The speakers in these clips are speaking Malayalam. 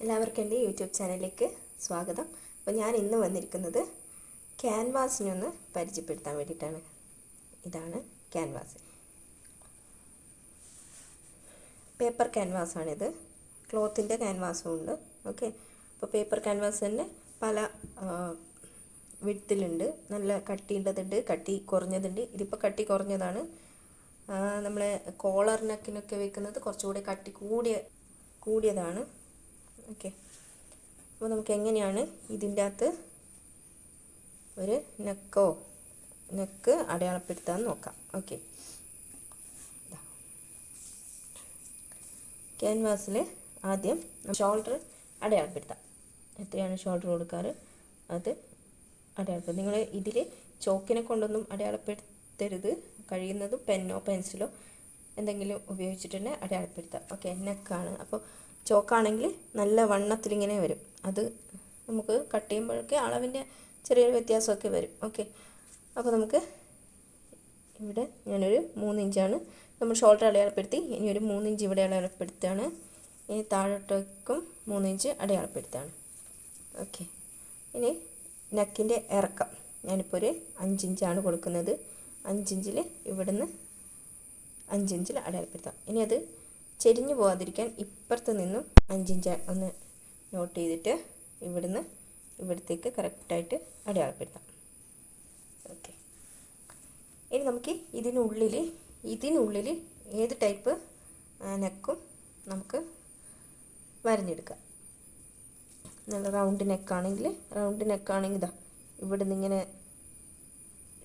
എല്ലാവർക്കും എൻ്റെ യൂട്യൂബ് ചാനലിലേക്ക് സ്വാഗതം. അപ്പോൾ ഞാൻ ഇന്ന് വന്നിരിക്കുന്നത് ക്യാൻവാസിനൊന്ന് പരിചയപ്പെടുത്താൻ വേണ്ടിയിട്ടാണ്. ഇതാണ് ക്യാൻവാസ്, പേപ്പർ ക്യാൻവാസാണിത്. ക്ലോത്തിൻ്റെ ക്യാൻവാസും ഉണ്ട്. ഓക്കെ, അപ്പോൾ പേപ്പർ ക്യാൻവാസ് തന്നെ പല വിഡ്ത്തിലുണ്ട്. നല്ല കട്ടിയുള്ളതുണ്ട്, കട്ടി കുറഞ്ഞതുണ്ട്. ഇതിപ്പോൾ കട്ടി കുറഞ്ഞതാണ്. നമ്മൾ കോളർ നെക്കിനൊക്കെ വെക്കുന്നത് കുറച്ചുകൂടി കട്ടി കൂടിയതാണ്. ഓക്കെ, അപ്പോൾ നമുക്ക് എങ്ങനെയാണ് ഇതിൻ്റെ അകത്ത് ഒരു നെക്ക് അടയാളപ്പെടുത്താൻ നോക്കാം. ഓക്കെ, ക്യാൻവാസിൽ ആദ്യം ഷോൾഡർ അടയാളപ്പെടുത്താം. എത്രയാണ് ഷോൾഡർ കൊടുക്കാറ് അത് അടയാളപ്പെടുത്തും. നിങ്ങൾ ഇതിൽ ചോക്കിനെ കൊണ്ടൊന്നും അടയാളപ്പെടുത്തരുത്. കഴിയുന്നതും പെന്നോ പെൻസിലോ എന്തെങ്കിലും ഉപയോഗിച്ചിട്ട് തന്നെ അടയാളപ്പെടുത്താം. ഓക്കെ, നെക്കാണ്. അപ്പോൾ ചോക്കാണെങ്കിൽ നല്ല വണ്ണത്തിലിങ്ങനെ വരും. അത് നമുക്ക് കട്ട് ചെയ്യുമ്പോഴൊക്കെ അളവിൻ്റെ ചെറിയൊരു വ്യത്യാസമൊക്കെ വരും. ഓക്കെ, അപ്പോൾ നമുക്ക് ഇവിടെ ഞാനൊരു 3 ഇഞ്ചാണ് നമ്മൾ ഷോൾഡർ അടയാളപ്പെടുത്തി. ഇനി ഒരു 3 ഇഞ്ച് ഇവിടെ അടയാളപ്പെടുത്തുകയാണ്. ഇനി താഴോട്ടേക്കും 3 ഇഞ്ച് അടയാളപ്പെടുത്തുകയാണ്. ഓക്കെ, ഇനി നെക്കിൻ്റെ ഇറക്കം ഞാനിപ്പോൾ ഒരു 5 ഇഞ്ചാണ് കൊടുക്കുന്നത്. 5 ഇഞ്ചിൽ ഇവിടുന്ന് 5 ഇഞ്ചിൽ അടയാളപ്പെടുത്താം. ഇനി അത് ചെരിഞ്ഞു പോകാതിരിക്കാൻ ഇപ്പുറത്ത് നിന്നും 5 ഇഞ്ച് ഒന്ന് നോട്ട് ചെയ്തിട്ട് ഇവിടുന്ന് ഇവിടത്തേക്ക് കറക്റ്റായിട്ട് അടയാളപ്പെടുത്താം. ഓക്കെ, ഇനി നമുക്ക് ഇതിനുള്ളിൽ ഏത് ടൈപ്പ് നെക്കും നമുക്ക് വരഞ്ഞെടുക്കാം. നല്ല റൗണ്ട് നെക്കാണെങ്കിൽ ഇതാ ഇവിടുന്ന് ഇങ്ങനെ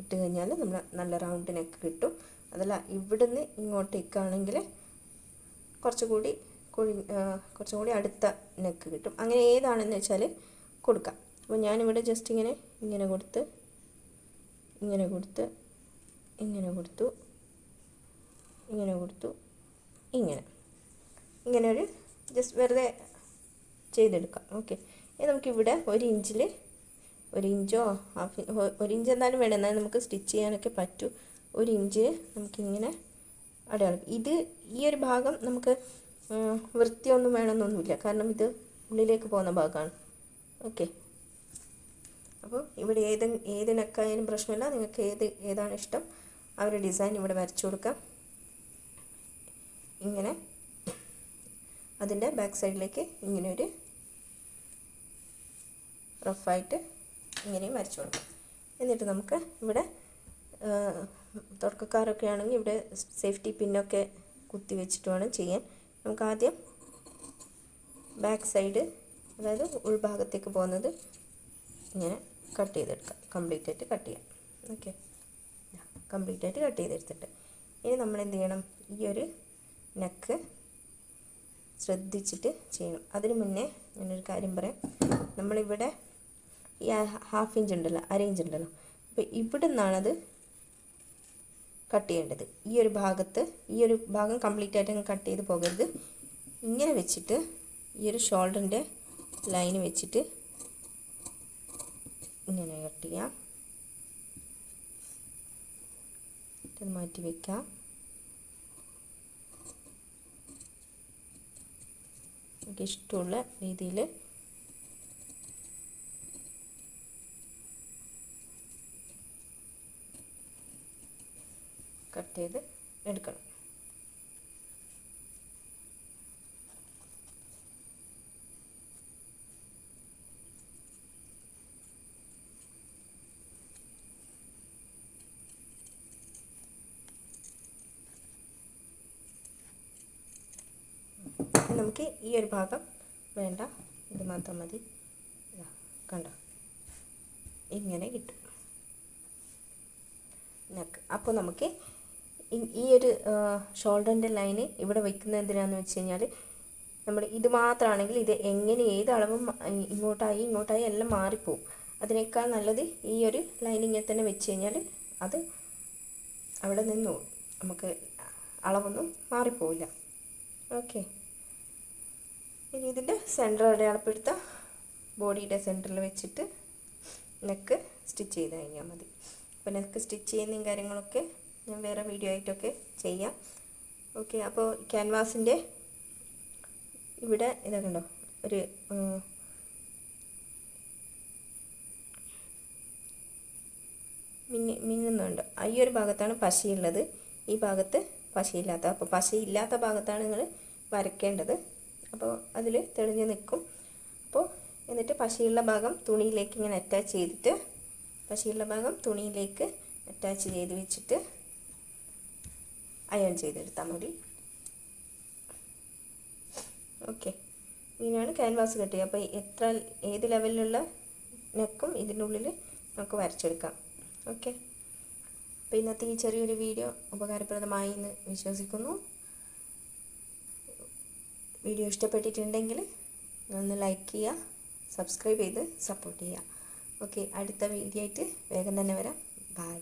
ഇട്ട് കഴിഞ്ഞാൽ നമ്മൾ നല്ല റൗണ്ട് നെക്ക് കിട്ടും. അതല്ല ഇവിടുന്ന് ഇങ്ങോട്ടേക്കാണെങ്കിൽ കുറച്ചുകൂടി അടുത്ത നെക്ക് കിട്ടും. അങ്ങനെ ഏതാണെന്ന് വെച്ചാൽ കൊടുക്കാം. അപ്പോൾ ഞാനിവിടെ ജസ്റ്റ് ഇങ്ങനെ കൊടുത്തു, ഇങ്ങനെ ഒരു ജസ്റ്റ് വെറുതെ ചെയ്തെടുക്കാം. ഓക്കെ, ഇനി നമുക്കിവിടെ 1 ഇഞ്ചിൽ 1 ഇഞ്ചോ 1 ഇഞ്ച് എന്തായാലും വേണം, എന്നാലും നമുക്ക് സ്റ്റിച്ച് ചെയ്യാനൊക്കെ പറ്റും. 1 ഇഞ്ച് നമുക്കിങ്ങനെ അടയാളം. ഈ ഒരു ഭാഗം നമുക്ക് വൃത്തിയൊന്നും വേണമെന്നൊന്നുമില്ല, കാരണം ഇത് ഉള്ളിലേക്ക് പോകുന്ന ഭാഗമാണ്. ഓക്കെ, അപ്പോൾ ഇവിടെ ഏത് നെക്കായാലും പ്രശ്നമില്ല. നിങ്ങൾക്ക് ഏതാണ് ഇഷ്ടം ആ ഒരു ഡിസൈൻ ഇവിടെ വരച്ചു കൊടുക്കാം. ഇങ്ങനെ അതിൻ്റെ ബാക്ക് സൈഡിലേക്ക് ഇങ്ങനെ ഒരു റഫായിട്ട് ഇങ്ങനെയും വരച്ചു കൊടുക്കാം. എന്നിട്ട് നമുക്ക് ഇവിടെ തുടക്കക്കാരൊക്കെ ആണെങ്കിൽ ഇവിടെ സേഫ്റ്റി പിന്നൊക്കെ കുത്തി വെച്ചിട്ട് വേണം ചെയ്യാൻ. നമുക്ക് ആദ്യം ബാക്ക് സൈഡ്, അതായത് ഉൾഭാഗത്തേക്ക് പോകുന്നത് ഇങ്ങനെ കട്ട് ചെയ്തെടുക്കാം. കംപ്ലീറ്റ് ആയിട്ട് കട്ട് ചെയ്യാം. ഓക്കെ, കംപ്ലീറ്റ് ആയിട്ട് കട്ട് ചെയ്തെടുത്തിട്ട് ഇനി നമ്മൾ എന്ത് ചെയ്യണം, ഈ ഒരു നെക്ക് ശ്രദ്ധിച്ചിട്ട് ചെയ്യണം. അതിന് മുന്നേ ഞാനൊരു കാര്യം പറയാം. നമ്മളിവിടെ ഈ 1/2 ഇഞ്ച് ഉണ്ടല്ലോ, 1/2 ഇഞ്ച് ഉണ്ടല്ലോ, അപ്പോൾ ഇവിടെ നിന്നാണത് കട്ട് ചെയ്യേണ്ടത്. ഈ ഒരു ഭാഗം കംപ്ലീറ്റ് ആയിട്ട് അങ്ങ് കട്ട് ചെയ്ത് പോകരുത്. ഇങ്ങനെ വെച്ചിട്ട് ഈ ഒരു ഷോൾഡറിൻ്റെ ലൈന് വെച്ചിട്ട് ഇങ്ങനെ കട്ട് ചെയ്യാം. ഇത് മാറ്റി വയ്ക്കാം. നമുക്ക് ഇഷ്ടമുള്ള രീതിയിൽ കട്ട് ചെയ്ത് എടുക്കണം. നമുക്ക് ഈ ഒരു ഭാഗം വേണ്ട, ഇത് മാത്രം മതി. കണ്ടോ, ഇങ്ങനെ കിട്ടും നെക്ക്. അപ്പോൾ നമുക്ക് ഈ ഒരു ഷോൾഡറിൻ്റെ ലൈന് ഇവിടെ വയ്ക്കുന്നത് എന്തിനാണെന്ന് വെച്ച് കഴിഞ്ഞാൽ, നമ്മൾ ഇത് മാത്രമാണെങ്കിൽ ഇത് എങ്ങനെ ഏത് അളവും ഇങ്ങോട്ടായി എല്ലാം മാറിപ്പോവും. അതിനേക്കാൾ നല്ലത് ഈ ഒരു ലൈൻ ഇങ്ങനെ തന്നെ വെച്ച് കഴിഞ്ഞാൽ അത് അവിടെ നിന്നു നമുക്ക് അളവൊന്നും മാറിപ്പോവില്ല. ഓക്കെ, ഇനി ഇതിൻ്റെ സെൻറ്റർ അടയാളപ്പെടുത്താം. ബോഡിയുടെ സെൻറ്ററിൽ വെച്ചിട്ട് നെക്ക് സ്റ്റിച്ച് ചെയ്ത് കഴിഞ്ഞാൽ മതി. അപ്പോൾ നെക്ക് സ്റ്റിച്ച് ചെയ്യുന്നതും കാര്യങ്ങളൊക്കെ ഞാൻ വേറെ വീഡിയോ ആയിട്ടൊക്കെ ചെയ്യാം. ഓക്കെ, അപ്പോൾ ക്യാൻവാസിൻ്റെ ഇവിടെ ഇതൊക്കെ ഉണ്ടോ, ഒരു മിന്നുന്നുണ്ട്. ഈ ഒരു ഭാഗത്താണ് പശയുള്ളത്, ഈ ഭാഗത്ത് പശയില്ലാത്ത. അപ്പോൾ പശയില്ലാത്ത ഭാഗത്താണ് നിങ്ങൾ വരയ്ക്കേണ്ടത്. അപ്പോൾ അതിൽ തെളിഞ്ഞ് നിൽക്കും. അപ്പോൾ എന്നിട്ട് പശയുള്ള ഭാഗം തുണിയിലേക്ക് ഇങ്ങനെ അറ്റാച്ച് ചെയ്തിട്ട്, പശയുള്ള ഭാഗം തുണിയിലേക്ക് അറ്റാച്ച് ചെയ്ത് വെച്ചിട്ട് അയൺ ചെയ്തെടുത്താൽ മതി. ഓക്കെ, ഇങ്ങനെയാണ് ക്യാൻവാസ് കട്ട് ചെയ്യുക. അപ്പോൾ ഏത് ലെവലിലുള്ള നെക്കും ഇതിൻ്റെ ഉള്ളിൽ നമുക്ക് വരച്ചെടുക്കാം. ഓക്കെ, അപ്പോൾ ഇന്നത്തെ ഈ ചെറിയൊരു വീഡിയോ ഉപകാരപ്രദമായി എന്ന് വിശ്വസിക്കുന്നു. വീഡിയോ ഇഷ്ടപ്പെട്ടിട്ടുണ്ടെങ്കിൽ ഒന്ന് ലൈക്ക് ചെയ്യുക, സബ്സ്ക്രൈബ് ചെയ്ത് സപ്പോർട്ട് ചെയ്യുക. ഓക്കെ, അടുത്ത വീഡിയോ ആയിട്ട് വേഗം തന്നെ വരാം. ബൈ.